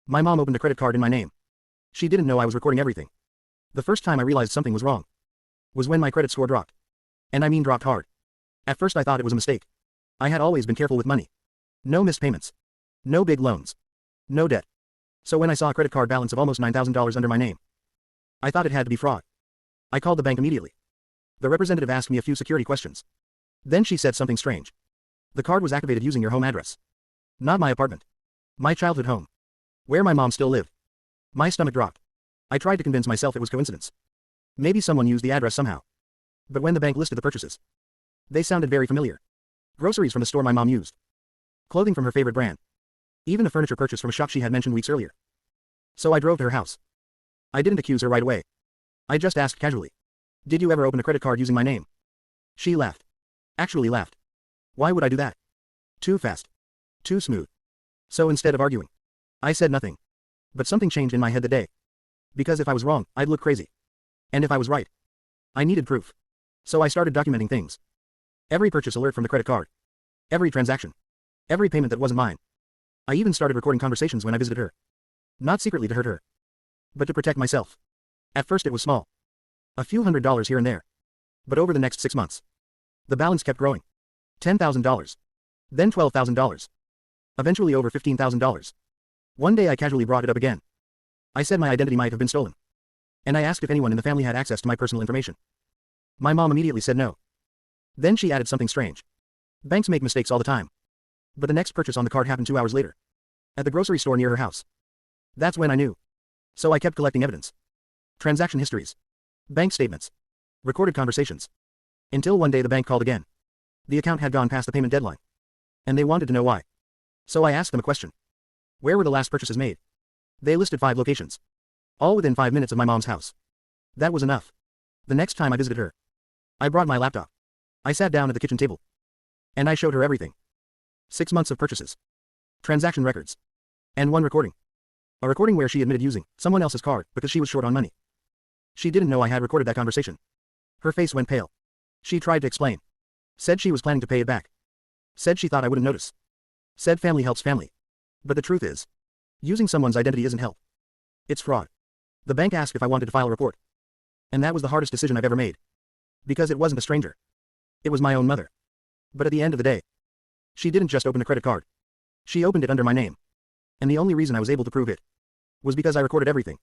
My mom opened a credit card in my name. She didn't know I was recording everything. The first time I realized something was wrong was when my credit score dropped. And I mean dropped hard. At first I thought it was a mistake. I had always been careful with money. No missed payments. No big loans. No debt. So when I saw a credit card balance of almost $9,000 under my name, I thought it had to be fraud. I called the bank immediately. The representative asked me a few security questions. Then she said something strange. The card was activated using your home address. Not my apartment. My childhood home. Where my mom still lived. My stomach dropped. I tried to convince myself it was coincidence. Maybe someone used the address somehow. But when the bank listed the purchases, they sounded very familiar. Groceries from the store my mom used. Clothing from her favorite brand. Even a furniture purchase from a shop she had mentioned weeks earlier. So I drove to her house. I didn't accuse her right away. I just asked casually. Did you ever open a credit card using my name? She laughed. Actually laughed. Why would I do that? Too fast. Too smooth. So instead of arguing, I said nothing. But something changed in my head that day. Because if I was wrong, I'd look crazy. And if I was right, I needed proof. So I started documenting things. Every purchase alert from the credit card. Every transaction. Every payment that wasn't mine. I even started recording conversations when I visited her. Not secretly to hurt her, but to protect myself. At first it was small. A few $100s here and there. But over the next 6 months, the balance kept growing. $10,000. Then $12,000. Eventually over $15,000. One day I casually brought it up again. I said my identity might have been stolen. And I asked if anyone in the family had access to my personal information. My mom immediately said no. Then she added something strange. Banks make mistakes all the time. But the next purchase on the card happened 2 hours later. At the grocery store near her house. That's when I knew. So I kept collecting evidence. Transaction histories. Bank statements. Recorded conversations. Until one day the bank called again. The account had gone past the payment deadline. And they wanted to know why. So I asked them a question. Where were the last purchases made? They listed 5 locations. All within 5 minutes of my mom's house. That was enough. The next time I visited her, I brought my laptop. I sat down at the kitchen table. And I showed her everything. 6 months of purchases. Transaction records. And one recording. A recording where she admitted using someone else's card because she was short on money. She didn't know I had recorded that conversation. Her face went pale. She tried to explain. Said she was planning to pay it back. Said she thought I wouldn't notice. Said family helps family. But the truth is, using someone's identity isn't help. It's fraud. The bank asked if I wanted to file a report. And that was the hardest decision I've ever made. Because it wasn't a stranger. It was my own mother. But at the end of the day, she didn't just open a credit card. She opened it under my name. And the only reason I was able to prove it was because I recorded everything.